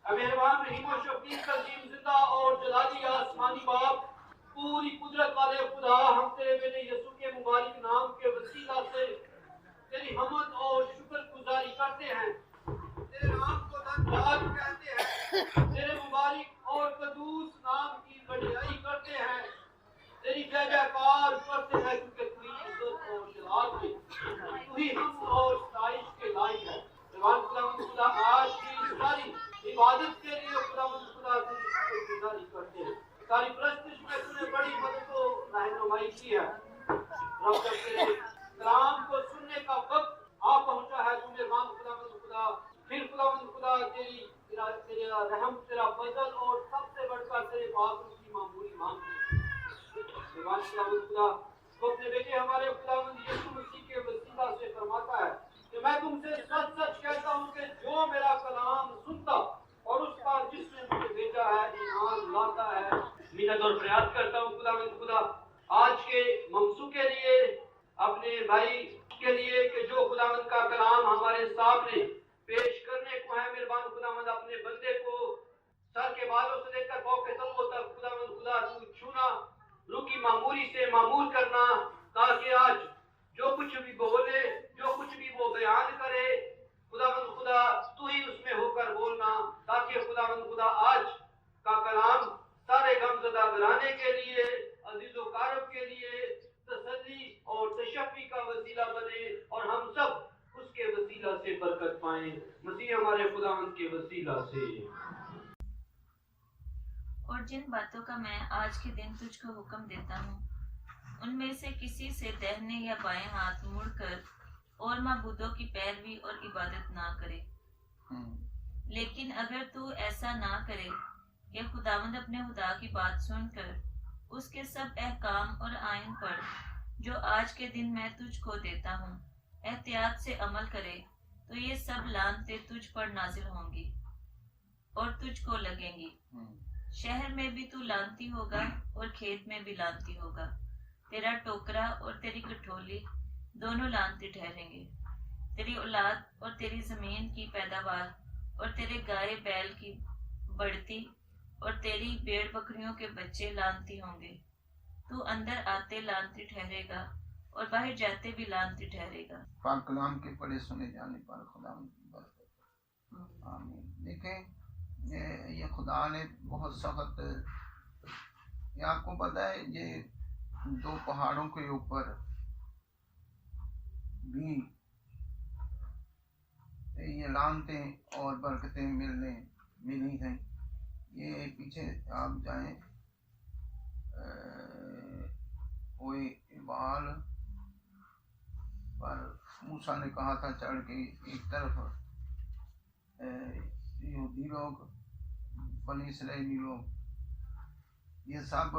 मेहरबान रहीम और शफीक अजीम जिंदा और जलाली आसमानी बाप, पूरी कुदरत वाले खुदा, हम तेरे बेटे यसू के मुबारक नाम के वसीला से तेरी हमद और शुक्रगुजारी करते हैं, तेरे नाम को धन्यवाद कहते हैं, तेरे मुबारक और कदूस नाम की बड़ाई करते हैं, तेरी जय जयकार करते हैं, क्योंकि तू ही इज्जत और जलाल है, तू ही हम और सताइश के लायक है। खुदा आज की सारी इबादत के लिए खुदा की शुक्रगुजारी करते हैं। सारी प्रस्तुत में तूने बड़ी मदद को रहनुमाई की है। रब जब तेरे कलाम को सुनने का वक्त आ पहुंचा है, तू मेहरबान खुदा फिर खुदा तेरा रहम, तेरा फजल और सबसे बढ़कर तेरे पाक की मामूली मांगते हैं। खुदा तो अपने बेटे हमारे खुदावंद यीशु मसीह के वसीला से फरमाता है कि मैं तुमसे सच सच कहता हूँ कि जो मेरा कलाम सुनता और उस पर जिसने मुझे भेजा है ईमान लाता है। मिन्नत और प्रयास करता हूँ खुदा आज के ममसू के लिए, अपने भाई के लिए, कि जो खुदावंद का कलाम हमारे सामने पेश करने को है, मेहरबान खुदावंद अपने बंदे को सर के बालों से लेकर पाँव के तलवों तक खुदा तू छूना, रूह की मामूली से मामूल करना, ताकि आज जो कुछ भी बोले, जो कुछ भी वो बयान करे, खुदा तू ही उसमें होकर बोलना, ताकि खुदा आज का कलाम सारे गमज़दा घराने के लिए, अजीज़ो कारब के लिए तसल्ली और तशफ़ी का वसीला बने और हम सब उसके वसीला से बरकत पाएं, मसीह हमारे खुदावंद के वसीला से। और जिन बातों का मैं आज के दिन तुझको हुक्म देता हूँ, उनमें से किसी से दाहिने या बाएं हाथ मुड़कर और माबूदों की पैरवी और इबादत ना करे। लेकिन अगर तू ऐसा ना करे कि खुदावंद अपने खुदा की बात सुनकर उसके सब अहकाम और आयन पर जो आज के दिन मैं तुझको देता हूँ एहतियात से अमल करे, तो ये सब लानतें तुझ पर नाजिल होंगी और तुझको लगेंगी। शहर में भी तू लानती होगा और खेत में भी लानती होगा। तेरा टोकरा और तेरी कठोली दोनों लानती ठहरेंगे। तेरी औलाद और तेरी जमीन की पैदावार और तेरे गाय बैल की बढ़ती और तेरी भेड़ बकरियों के बच्चे लानती होंगे। तू अंदर आते लानती ठहरेगा और बाहर जाते भी लानती ठहरेगा। पाक कलाम के पढ़े सुने जाने पर खुदा की बरकत। आमीन। देखें, ये खुदा ने बहुत सख्त, ये आपको पता है, ये दो पहाड़ों के ऊपर भी ये लानतें और बरकतें मिली हैं। ये पीछे आप जाएं, कोई इबाल पर मूसा ने कहा था चढ़ के, एक तरफ यहूदी लोग, बनी इसराइली लोग, ये सब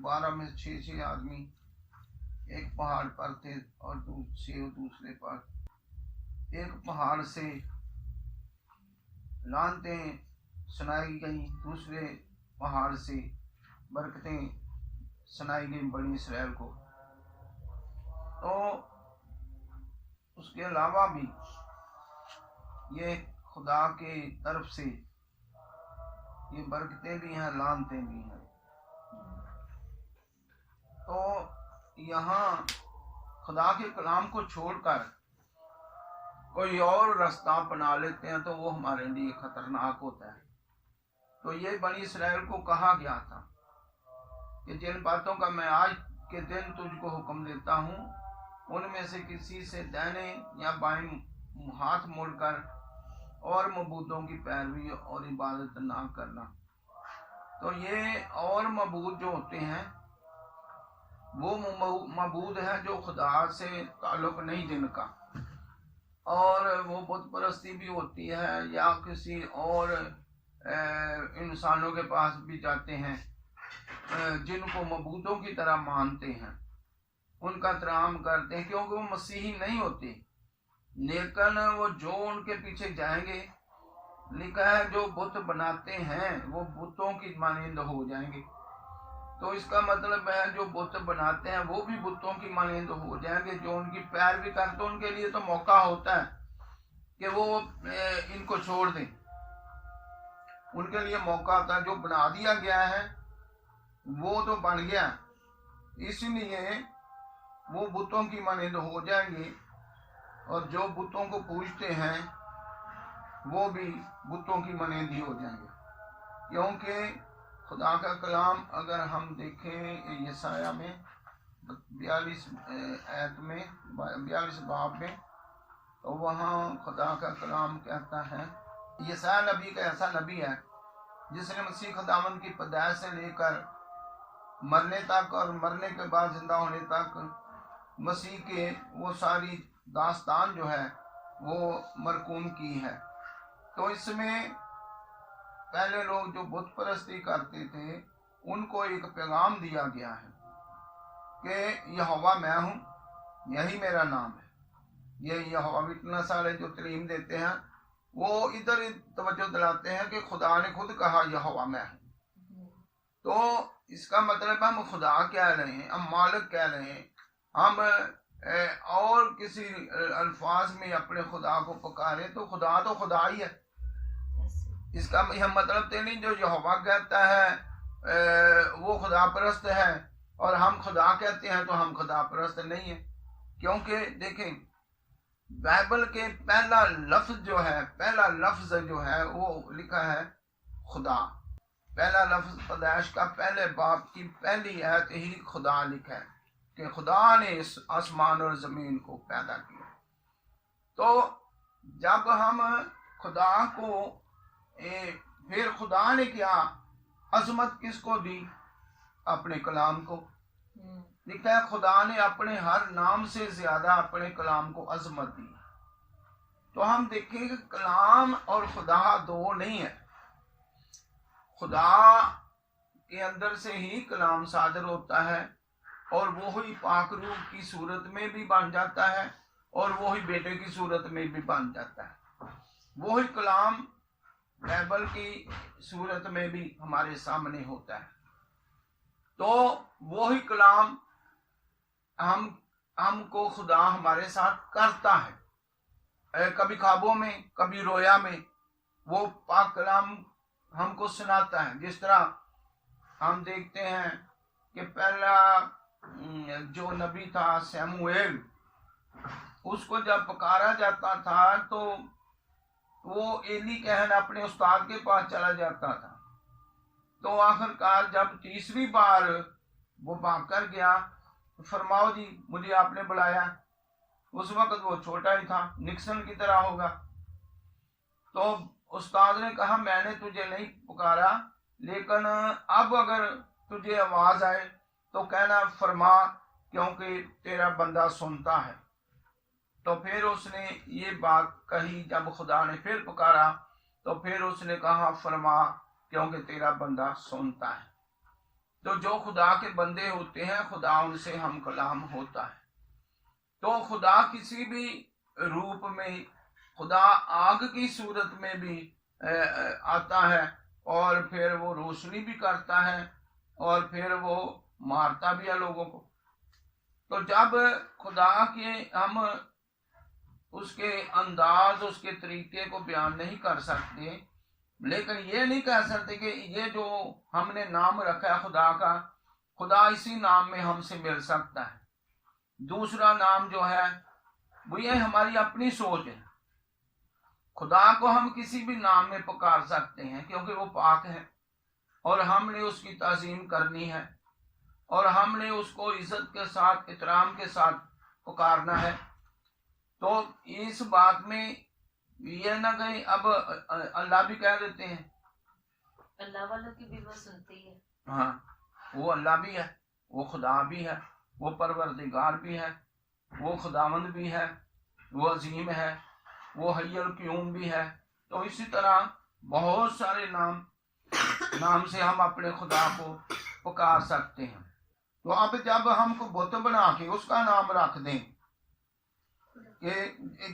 12 में 6 आदमी एक पहाड़ पर थे और दूसरे पर। एक पहाड़ से लानतें सुनाई गई, दूसरे पहाड़ से बरकतें सुनाई गई बनी इसराइल को। तो उसके अलावा भी ये खुदा के तरफ से ये बरकतें भी हैं, लानतें भी हैं। तो यहाँ खुदा के कलाम को छोड़कर कोई और रास्ता अपना लेते हैं तो वो हमारे लिए खतरनाक होता है। तो ये बनी इसराइल को कहा गया था कि जिन बातों का मैं आज के दिन तुझको हुक्म देता हूँ, उनमें से किसी से दाहिने या बाएं हाथ मोड़कर और मबूदों की पैरवी और इबादत ना करना। तो ये और मबूद जो होते हैं वो मबूद हैं जो खुदा से ताल्लुक नहीं जिनका, और वो बुत परस्ती भी होती है या किसी और इंसानों के पास भी जाते हैं जिनको मबूदों की तरह मानते हैं, उनका एहतराम करते हैं, क्योंकि वो मसीही नहीं होते। लेकिन वो जो उनके पीछे जाएंगे, लिखा है जो बुत बनाते हैं वो बुतों की मानिंद हो जाएंगे। तो इसका मतलब है जो बुत बनाते हैं वो भी बुतों की मानिंद हो जाएंगे। जो उनकी पैरवी करते, उनके लिए तो मौका होता है कि वो इनको छोड़ दें। ان کے لیے موقع آتا ہے. جو بنا دیا گیا ہے وہ تو بن گیا, اس لیے وہ بتوں کی مانند ہو جائیں گے, اور جو بتوں کو پوجتے ہیں وہ بھی بتوں کی مانند ہی ہو جائیں گے. کیونکہ خدا کا کلام اگر ہم دیکھیں یسایہ میں 42 آیت میں 42 باب میں, تو وہاں خدا کا کلام کہتا ہے, یسایہ نبی کا ایسا نبی ہے جس نے مسیح خداوند کی پیدائش سے لے کر مرنے تک اور مرنے کے بعد زندہ ہونے تک مسیح کے وہ ساری داستان جو ہے وہ مرقوم کی ہے. تو اس میں پہلے لوگ جو بت پرستی کرتے تھے ان کو ایک پیغام دیا گیا ہے کہ یہوہ میں ہوں, یہی میرا نام ہے. یہ یہوہ وٹنس والے جو تعلیم دیتے ہیں وہ ادھر توجہ دلاتے ہیں کہ خدا نے خود کہا یہوہ میں ہوں. تو اس کا مطلب ہم خدا کہہ رہے ہیں, ہم مالک کہہ رہے ہیں, ہم اور کسی الفاظ میں اپنے خدا کو پکارے تو خدا ہی ہے. اس کا یہ مطلب تو نہیں جو یہوہ کہتا ہے وہ خدا پرست ہے اور ہم خدا کہتے ہیں تو ہم خدا پرست نہیں ہیں. کیونکہ دیکھیں بائبل کے پہلا لفظ جو ہے وہ لکھا ہے خدا. پہلا لفظ پیدائش کا پہلے باب کی پہلی آیت ہی خدا لکھا ہے کہ خدا نے اس آسمان اور زمین کو پیدا کیا. تو جب ہم خدا کو پھر خدا نے کیا عظمت کس کو دی؟ اپنے کلام کو. لکھا ہے خدا نے اپنے ہر نام سے زیادہ اپنے کلام کو عظمت دی. تو ہم دیکھیں کہ کلام اور خدا دو نہیں ہے. خدا کے اندر سے ہی کلام صادر ہوتا ہے اور وہی پاک روح کی صورت میں بھی بن جاتا ہے اور وہی بیٹے کی صورت میں بھی بن جاتا ہے. وہی کلام بائبل کی صورت میں بھی ہمارے سامنے ہوتا ہے. تو وہی کلام ہم کو خدا ہمارے ساتھ کرتا ہے, کبھی خوابوں میں کبھی رویا میں وہ پاک کلام ہم کو سناتا ہے. جس طرح ہم دیکھتے ہیں کہ پہلا جو نبی تھا سیموئیل, اس کو جب پکارا جاتا تھا تو وہ ایلی کہن اپنے استاد کے پاس چلا جاتا تھا. تو آخرکار جب تیسری بار وہ بھاگ کر گیا, فرماؤ جی مجھے آپ نے بلایا. اس وقت وہ چھوٹا ہی تھا, نکسن کی طرح ہوگا. تو استاد نے کہا میں نے تجھے نہیں پکارا, لیکن اب اگر تجھے آواز آئے تو کہنا فرما, کیونکہ تیرا بندہ سنتا ہے. تو پھر اس نے یہ بات کہی, جب خدا نے پھر پکارا تو پھر اس نے کہا فرما, کیونکہ تیرا بندہ سنتا ہے. تو جو خدا کے بندے ہوتے ہیں خدا ان سے ہم کلام ہوتا ہے. تو خدا کسی بھی روپ میں, خدا آگ کی صورت میں بھی آتا ہے اور پھر وہ روشنی بھی کرتا ہے اور پھر وہ مارتا بھی ہے لوگوں کو. تو جب خدا کے ہم اس کے انداز, اس کے طریقے کو بیان نہیں کر سکتے, لیکن یہ نہیں کہہ سکتے کہ یہ جو ہم نے نام رکھا ہے خدا کا, خدا اسی نام میں ہم سے مل سکتا ہے. دوسرا نام جو ہے وہ یہ ہماری اپنی سوچ ہے. خدا کو ہم کسی بھی نام میں پکار سکتے ہیں کیونکہ وہ پاک ہے اور ہم نے اس کی تعظیم کرنی ہے اور ہم نے اس کو عزت کے ساتھ, احترام کے ساتھ پکارنا ہے. تو اس بات میں یہ نہ کہیں اب اللہ بھی کہہ دیتے ہیں, اللہ والوں کی بھی وہ سنتی ہے. ہاں وہ اللہ بھی ہے, وہ خدا بھی ہے, وہ پروردگار بھی ہے, وہ خداوند بھی ہے, وہ عظیم ہے, وہ حی القیوم بھی ہے. تو اسی طرح بہت سارے نام سے ہم اپنے خدا کو پکار سکتے ہیں. تو اب جب ہم کو بت بنا کے اس کا نام رکھ دیں کہ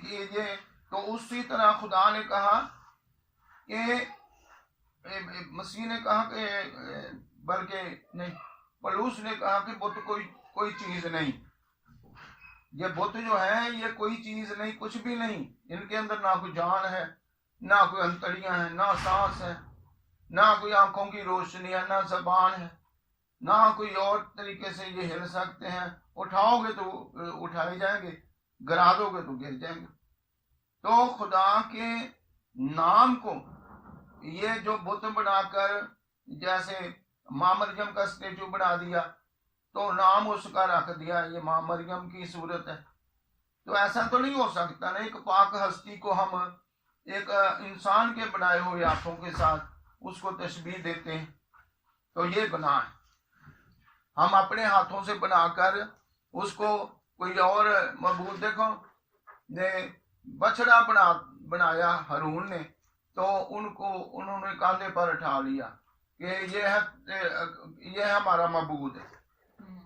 یہ, تو اسی طرح خدا نے کہا کہ مسیح نے کہا کہ بلکہ نہیں, پلوس نے کہا کہ بت کوئی چیز نہیں. یہ بت جو ہے یہ کوئی چیز نہیں, کچھ بھی نہیں. ان کے اندر نہ کوئی جان ہے, نہ کوئی انتڑیاں ہیں, نہ سانس ہے, نہ کوئی آنکھوں کی روشنی ہے، نہ زبان ہے، نہ کوئی اور طریقے سے یہ ہل سکتے ہیں. اٹھاؤ گے تو اٹھائے جائیں گے، گرا دو گے تو گر جائیں گے. تو خدا کے نام کو یہ جو بت بنا کر جیسے ماں مریم کا اسٹیچو بنا دیا تو نام اس کا رکھ دیا یہ ماں مریم کی صورت ہے. تو ایسا تو نہیں ہو سکتا نا. ایک پاک ہستی کو ہم ایک انسان کے بنائے ہوئے ہاتھوں کے ساتھ اس کو تشبیہ دیتے ہیں تو یہ گناہ ہے. ہم اپنے ہاتھوں سے بنا کر اس کو کوئی اور معبود، دیکھو بچڑا بنایا ہارون نے، تو انہوں نے کاندھے پر اٹھا لیا کہ یہ ہمارا معبود ہے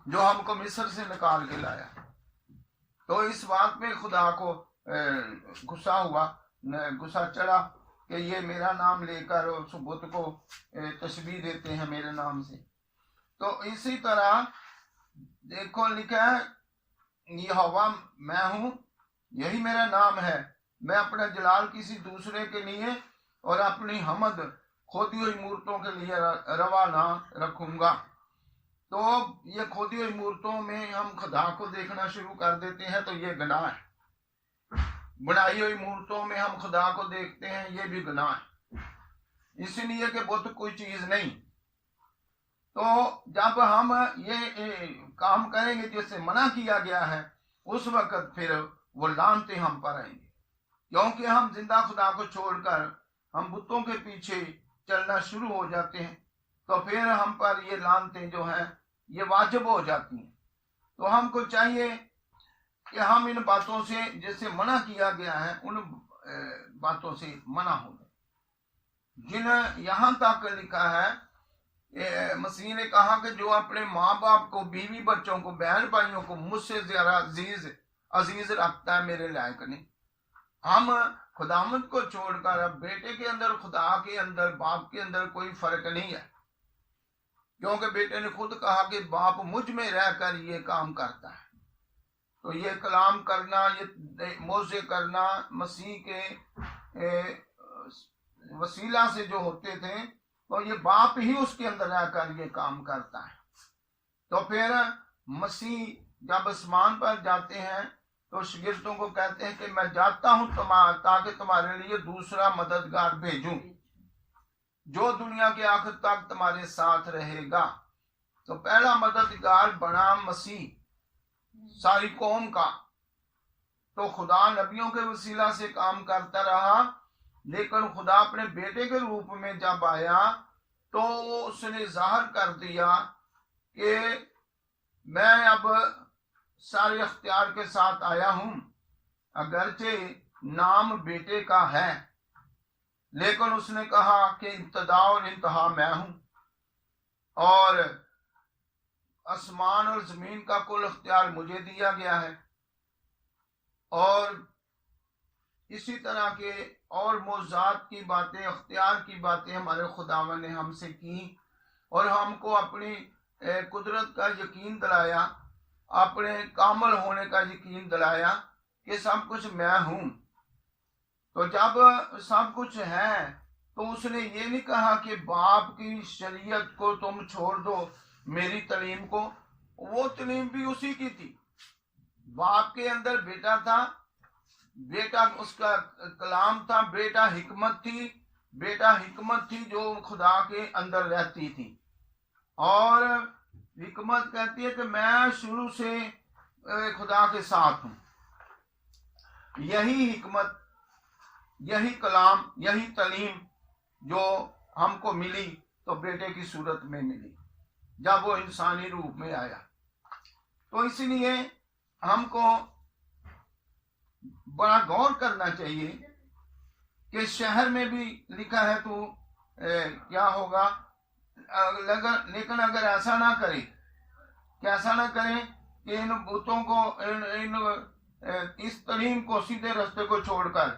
جو ہم کو مصر سے نکال کے لایا. تو اس بات پہ خدا کو غصہ چڑھا کہ یہ میرا نام لے کر اس بت کو تشبیہ دیتے ہیں میرے نام سے. تو اسی طرح دیکھو لکھا ہے یہوہ میں ہوں، یہی میرا نام ہے. میں اپنا جلال کسی دوسرے کے لیے اور اپنی حمد کھودی ہوئی مورتوں کے لیے روا نہ رکھوں گا. تو یہ کھودی ہوئی مورتوں میں ہم خدا کو دیکھنا شروع کر دیتے ہیں تو یہ گناہ ہے. بنائی ہوئی مورتوں میں ہم خدا کو دیکھتے ہیں، یہ بھی گناہ ہے. اس لیے کہ بت کوئی چیز نہیں. تو جب ہم یہ کام کریں گے جس سے منع کیا گیا ہے اس وقت پھر وہ لعنتیں ہم پر آئیں گی، کیونکہ ہم زندہ خدا کو چھوڑ کر ہم بتوں کے پیچھے چلنا شروع ہو جاتے ہیں. تو پھر ہم پر یہ لعنتیں جو ہیں یہ واجب ہو جاتی ہیں. تو ہم کو چاہیے کہ ہم ان باتوں سے جس سے منع کیا گیا ہے ان باتوں سے منع ہو جائے. جن یہاں تک لکھا ہے مسیح نے کہا کہ جو اپنے ماں باپ کو، بیوی بچوں کو، بہن بھائیوں کو مجھ سے زیادہ عزیز رکھتا ہے میرے لائق نہیں. ہم خداوند کو چھوڑ کر اب بیٹے کے اندر، خدا کے اندر، باپ کے اندر کوئی فرق نہیں ہے، کیونکہ بیٹے نے خود کہا کہ باپ مجھ میں رہ کر یہ کام کرتا ہے. تو یہ کلام کرنا، یہ موعظے کرنا مسیح کے وسیلہ سے جو ہوتے تھے، تو یہ باپ ہی اس کے اندر رہ کر یہ کام کرتا ہے. تو پھر مسیح جب آسمان پر جاتے ہیں تو شاگردوں کو کہتے ہیں کہ میں جاتا ہوں تاکہ تمہارے لیے دوسرا مددگار بھیجوں جو دنیا کے آخر تک تمہارے ساتھ رہے گا. تو پہلا مددگار بنا مسیح ساری قوم کا. تو خدا نبیوں کے وسیلہ سے کام کرتا رہا، لیکن خدا اپنے بیٹے کے روپ میں جب آیا تو اس نے ظاہر کر دیا کہ میں اب سارے اختیار کے ساتھ آیا ہوں. اگرچہ نام بیٹے کا ہے لیکن اس نے کہا کہ ابتدا اور انتہا میں ہوں، اور آسمان اور زمین کا کل اختیار مجھے دیا گیا ہے. اور اسی طرح کے اور معجزات کی باتیں، اختیار کی باتیں ہمارے خداوند نے ہم سے کی اور ہم کو اپنی قدرت کا یقین دلایا، اپنے کامل ہونے کا یقین دلایا کہ سب کچھ میں ہوں. تو جب سب کچھ ہے تو اس نے یہ نہیں کہا کہ باپ کی شریعت کو تم چھوڑ دو، میری تعلیم کو. وہ تعلیم بھی اسی کی تھی. باپ کے اندر بیٹا تھا، بیٹا اس کا کلام تھا، بیٹا حکمت تھی جو خدا کے اندر رہتی تھی. اور حکمت کہتی ہے کہ میں شروع سے خدا کے ساتھ ہوں. یہی حکمت، یہی کلام، یہی تعلیم جو ہم کو ملی تو بیٹے کی صورت میں ملی جب وہ انسانی روپ میں آیا. تو اس لیے ہم کو بڑا غور کرنا چاہیے کہ شہر میں بھی لکھا ہے تو کیا ہوگا. لیکن اگر ایسا نہ کرے کہ ان بتوں کو، اس تعلیم کو، سیدھے راستے کو چھوڑ کر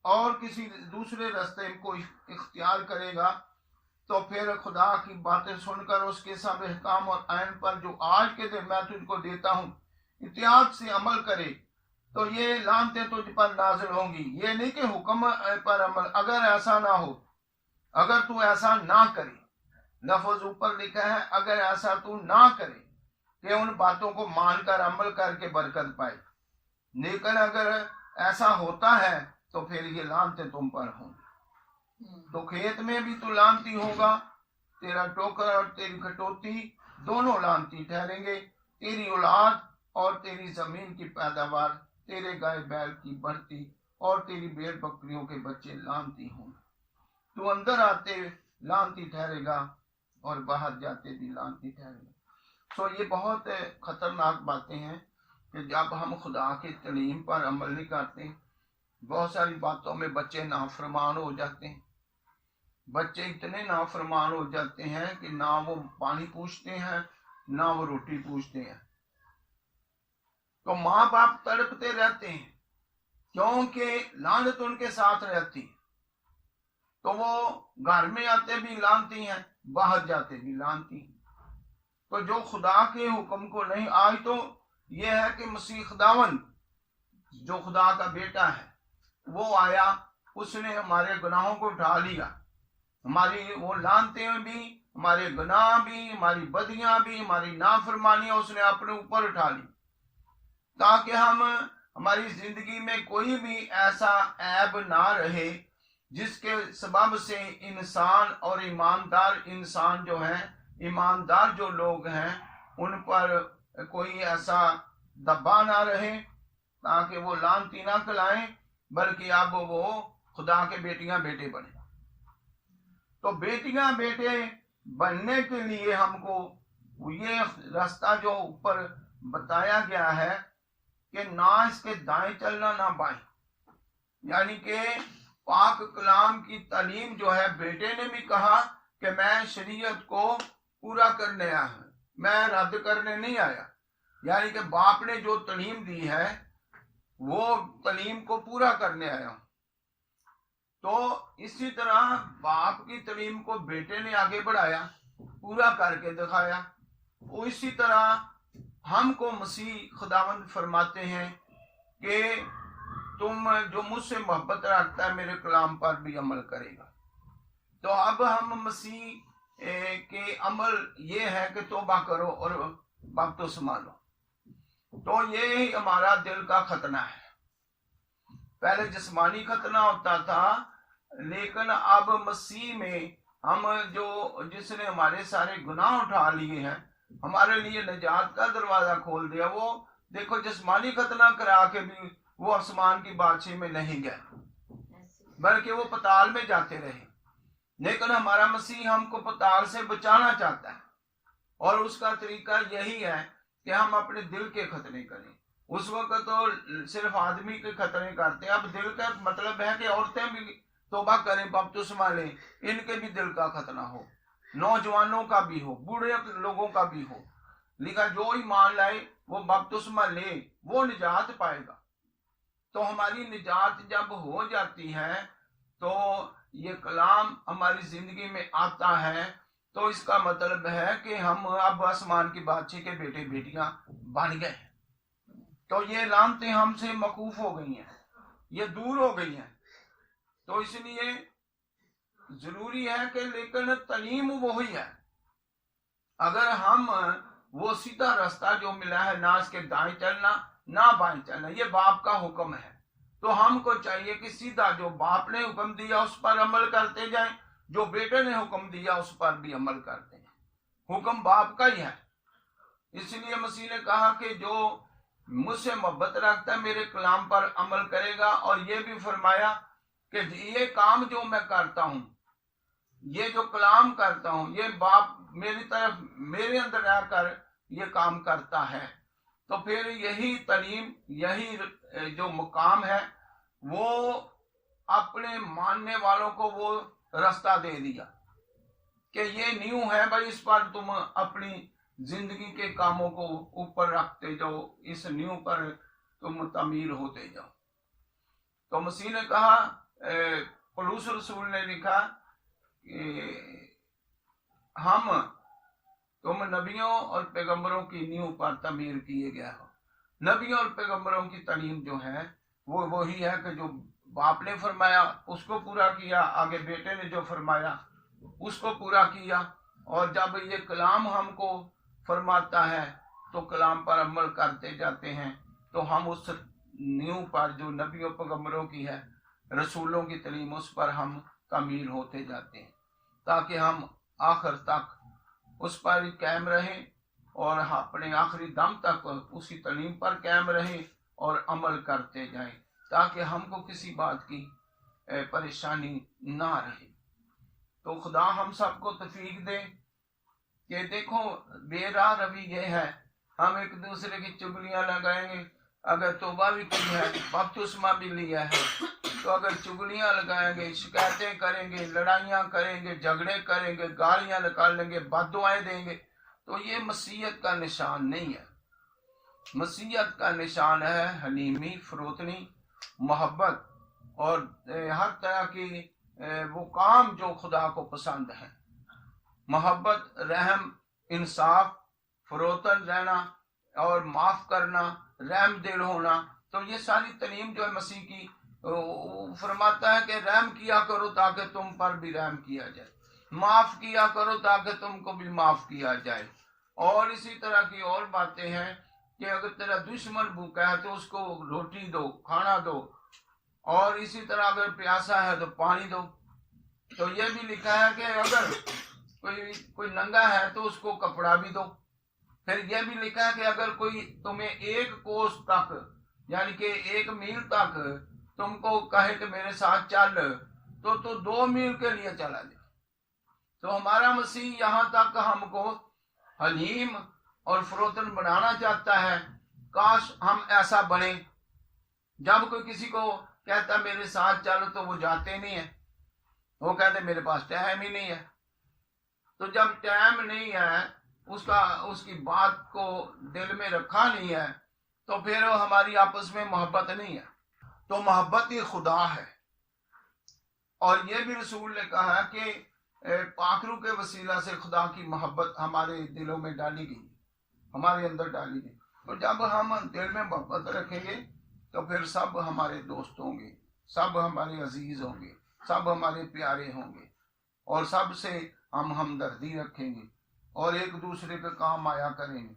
اور کسی دوسرے راستے کو اختیار کرے گا، تو پھر خدا کی باتیں سن کر اس کے سب احکام اور آئین پر جو آج کے دن میں تجھ کو دیتا ہوں احتیاط سے عمل کرے تو یہ لعنتیں تجھ پر نازل ہوں گی. یہ نہیں کہ حکم پر عمل، اگر ایسا نہ ہو، अगर तू ऐसा ना करे, लफ्ज ऊपर लिखा है, अगर ऐसा तू ना करे कि उन बातों को मानकर अमल करके बरकत पाए, लेकिन अगर ऐसा होता है तो फिर ये लानतें तुम पर होंगी। तो खेत में भी तू लानती होगा, तेरा टोकर और तेरी कटौती दोनों लानती ठहरेंगे, तेरी औलाद और तेरी जमीन की पैदावार, तेरे गाय बैल की बढ़ती और तेरी भेड़ बकरियों के बच्चे लानती होंगे। तू अंदर आते लानती ठहरेगा और बाहर जाते भी लानती ठहरेगा। तो ये बहुत खतरनाक बातें हैं कि जब हम खुदा की तालीम पर अमल नहीं करते, बहुत सारी बातों में बच्चे नाफरमान हो जाते हैं। बच्चे इतने नाफरमान हो जाते हैं कि ना वो पानी पूछते हैं ना वो रोटी पूछते हैं। तो माँ बाप तड़पते रहते हैं क्योंकि लानत उनके साथ रहती है। तो वो घर में आते भी लानती हैं, बाहर जाते भी लानती हैं। तो जो खुदा के हुक्म को नहीं, आज तो ये है कि मसीह खुदावन जो खुदा का बेटा है वो आया, उसने हमारे गुनाहों को उठा लिया, हमारी वो लानते भी, हमारे गुनाह भी, हमारी बदियां भी, हमारी नाफरमानियां उसने अपने ऊपर उठा ली, ताकि हम हमारी जिंदगी में कोई भी ऐसा ऐब ना रहे जिसके सबब से इंसान और ईमानदार इंसान जो है, ईमानदार जो लोग हैं, उन पर कोई ऐसा दबा ना रहे ताकि वो लानती ना कहलाएं, बल्कि अब वो खुदा के बेटियां बेटे बने। तो बेटियां बेटे बनने के लिए हमको ये रास्ता जो ऊपर बताया गया है कि ना इसके दाएं चलना ना बाएं, यानी कि पाक कलाम की तालीम जो है, बेटे ने भी कहा कि मैं शरीयत को पूरा करने आया हूं, मैं रद्द करने नहीं आया। यानी कि बाप ने जो तालीम दी है वो तालीम को पूरा करने आया हूं। तो इसी तरह बाप की तालीम को बेटे ने आगे बढ़ाया, पूरा करके दिखाया। वो इसी तरह हमको मसीह खुदावंद फरमाते हैं कि तुम जो मुझसे मोहब्बत रखता है मेरे कलाम पर भी अमल करेगा। तो अब हम मसीह के अमल ये है कि तौबा करो और बपतिस्मा संभालो। तो ये हमारा दिल का खतना है। पहले जिस्मानी खतना होता था, लेकिन अब मसीह में हम जो जिसने हमारे सारे गुनाह उठा लिए हैं, हमारे लिए निजात का दरवाजा खोल दिया, वो देखो जिस्मानी खतना करा के भी वो आसमान की बादशाही में नहीं गए, बल्कि वो पताल में जाते रहे। लेकिन हमारा मसीह हमको पताल से बचाना चाहता है, और उसका तरीका यही है कि हम अपने दिल के खतने करें। उस वक्त तो सिर्फ आदमी के खतने करते हैं, अब दिल का मतलब है कि औरतें भी तौबा करें, बपतिस्मा लें, इनके भी दिल का खतना हो, नौजवानों का भी हो, बूढ़े लोगों का भी हो। लिखा जो ईमान लाए वो बपतिस्मा ले, वो निजात पाएगा। तो हमारी निजात जब हो जाती है तो ये कलाम हमारी जिंदगी में आता है, तो इसका मतलब है कि हम अब आसमान की बादशाही के बेटे बेटियां बन गए। तो ये लानतें हमसे मकूफ हो गई हैं, ये दूर हो गई हैं। तो इसलिए जरूरी है कि लेकिन तालीम वही है। अगर हम वो सीधा रास्ता जो मिला है, ना इसके दाएं चलना ना बाएं चलना, ये बाप का हुक्म है, तो हमको चाहिए कि सीधा जो बाप ने हुक्म दिया उस पर अमल करते जाएं, जो बेटे ने हुक्म दिया उस पर भी अमल करते हैं। हुक्म बाप का ही है। इसलिए मसीह ने कहा कि जो मुझसे मोहब्बत रखता है मेरे कलाम पर अमल करेगा, और ये भी फरमाया कि ये काम जो मैं करता हूं, ये जो कलाम करता हूं, ये बाप मेरी तरफ मेरे अंदर आकर ये काम करता है। तो फिर यही तालीम, यही जो मुकाम है, वो अपने मानने वालों को वो रास्ता दे दिया कि ये न्यू है भाई, इस पर तुम अपनी जिंदगी के कामों को ऊपर रखते जाओ, इस न्यू पर तुम तमीर होते जाओ। तो मसीह ने कहा, पौलुस रसूल ने लिखा कि तुम नबियों और पैगंबरों की नींव पर तमीर किए गए हो। नबियों और पैगंबरों की तालीम जो है वो वही है कि जो बाप ने फरमाया उसको पूरा किया, आगे बेटे ने जो फरमाया उसको पूरा किया। और जब ये कलाम हमको फरमाता है तो कलाम पर अमल करते जाते हैं, तो हम उस नींव पर जो नबियों पैगंबरों की है, रसूलों की तालीम, उस पर हम कामिल होते जाते हैं, ताकि हम आखिर तक उस पर कायम रहें और अपने आखिरी दम तक उसी तालीम पर कायम रहें और अमल करते जाएं, ताकि हमको किसी बात की परेशानी ना रहे। तो खुदा हम सबको तौफीक दे कि देखो बेराह रवि ये है, हम एक दूसरे की चुगलियां लगाएंगे। अगर तौबा भी की है, बपतिस्मा भी लिया है, तो अगर चुगलियां लगाएंगे, शिकायतें करेंगे, लड़ाइयां करेंगे, झगड़े करेंगे, गालियां निकालेंगे, बद्दुआएं देंगे, तो ये मसीहत का निशान नहीं है। मसीहत का निशान है हलीमी, फरोतनी, मोहब्बत और हर तरह की वो काम जो खुदा को पसंद है। मोहब्बत, रहम, इंसाफ, फरोतन रहना और माफ करना, रहम दिल होना, तो ये सारी तालीम जो है मसीह की, फरमाता है कि रहम किया करो ताकि तुम पर भी रहम किया जाए, माफ किया करो ताकि तुमको भी माफ किया जाए। और इसी तरह की और बातें हैं कि अगर तेरा दुश्मन भूखा है तो उसको रोटी दो, खाना दो, और इसी तरह अगर प्यासा है तो पानी दो। तो ये भी लिखा है कि अगर कोई नंगा है तो उसको कपड़ा भी दो। फिर यह भी लिखा है कि अगर कोई तुम्हें एक कोस तक, यानी कि 1 मील तक तुमको कहे कि मेरे साथ चल, तो 2 मील के लिए चला जाए। तो हमारा मसीह यहाँ तक हमको हलीम और फरोतन बनाना चाहता है। काश हम ऐसा बने। जब कोई किसी को कहता मेरे साथ चलो तो वो जाते नहीं है, वो कहते मेरे पास टाइम ही नहीं है। तो जब टाइम नहीं है, उसकी बात को दिल में रखा नहीं है, तो फिर हमारी आपस में मोहब्बत नहीं है। तो मोहब्बत ही खुदा है। और ये भी रसूल ने कहा कि पाखरू के वसीला से खुदा की मोहब्बत हमारे दिलों में डाली गई, हमारे अंदर डाली गई। तो जब हम दिल में मोहब्बत रखेंगे तो फिर सब हमारे दोस्त होंगे, सब हमारे अजीज होंगे, सब हमारे प्यारे होंगे, और सब से हम हमदर्दी रखेंगे और एक दूसरे के काम आया करेंगे।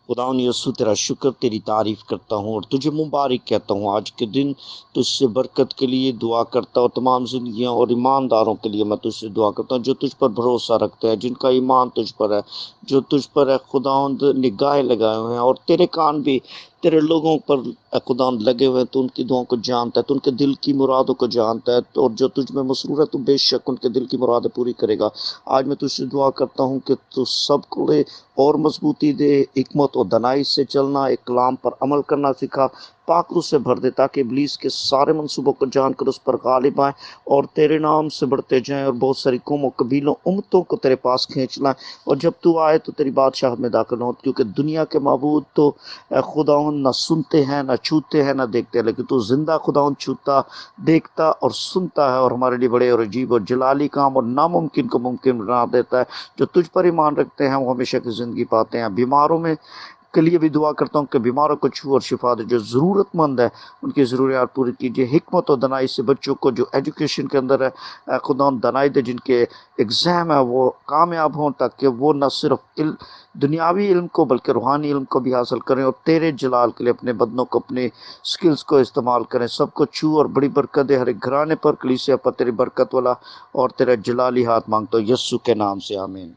खुदावन यीशु तेरा शुक्र, तेरी तारीफ़ करता हूँ और तुझे मुबारक कहता हूँ। आज के दिन तुझसे बरकत के लिए दुआ करता हूँ। तमाम ज़िंदगियाँ और ईमानदारों के लिए मैं तुझसे दुआ करता हूँ जो तुझ पर भरोसा रखते हैं, जिनका ईमान तुझ पर है, जो तुझ पर है खुदावंद निगाहें लगाए हुए हैं, और तेरे कान भी तेरे लोगों पर खुदावंद लगे हुए हैं। तो उनकी दुआओं को जानता है, तो उनके दिल की मुरादों को जानता है, और जो तुझ में मसरूर है तो बेशक उनके दिल की मुरादें पूरी करेगा। आज मैं तुझसे दुआ करता हूँ कि तू सबको और मजबूती दे, हिकमत और दनाई से चलना, एक कलाम पर अमल करना सिखा, पाकरू से भर दे, ताकि इब्लीस के सारे मंसूबों को जानकर उस पर गालिब आए और तेरे नाम से बढ़ते जाएं, और बहुत सारी कौमों, कबीलों, उम्मतों को तेरे पास खींच लाएं, और जब तू आए तो तेरी बादशाह में दाखिल हो। क्योंकि दुनिया के माबूद तो खुदावन न सुनते हैं, न छूते हैं, न देखते हैं, लेकिन तू जिंदा खुदावन छूता, देखता और सुनता है, और हमारे लिए बड़े और अजीब और जलाली काम और नामुमकिन को मुमकिन बना देता है। जो तुझ पर ईमान रखते हैं वो हमेशा की ज़िंदगी पाते हैं। बीमारों में के लिए भी दुआ करता हूँ कि बीमारों को छू और शिफा दे, जो ज़रूरतमंद है उनकी ज़रूरियात पूरी कीजिए। हिकमत और दनाई से बच्चों को जो एजुकेशन के अंदर है खुदा दनाई दे, जिनके एग्ज़ाम है वो कामयाब हों, ताकि वो न सिर्फ दुनियावी इल्म को बल्कि रूहानी इल्म को भी हासिल करें, और तेरे जलाल के लिए अपने बदनों को, अपने स्किल्स को इस्तेमाल करें। सबको छू और बड़ी बरकत दे, हर एक घराने पर, कलीसिया पर तेरी बरकत वाला और तेरा जलाली हाथ मांगता हूँ यीशु के नाम से, आमीन।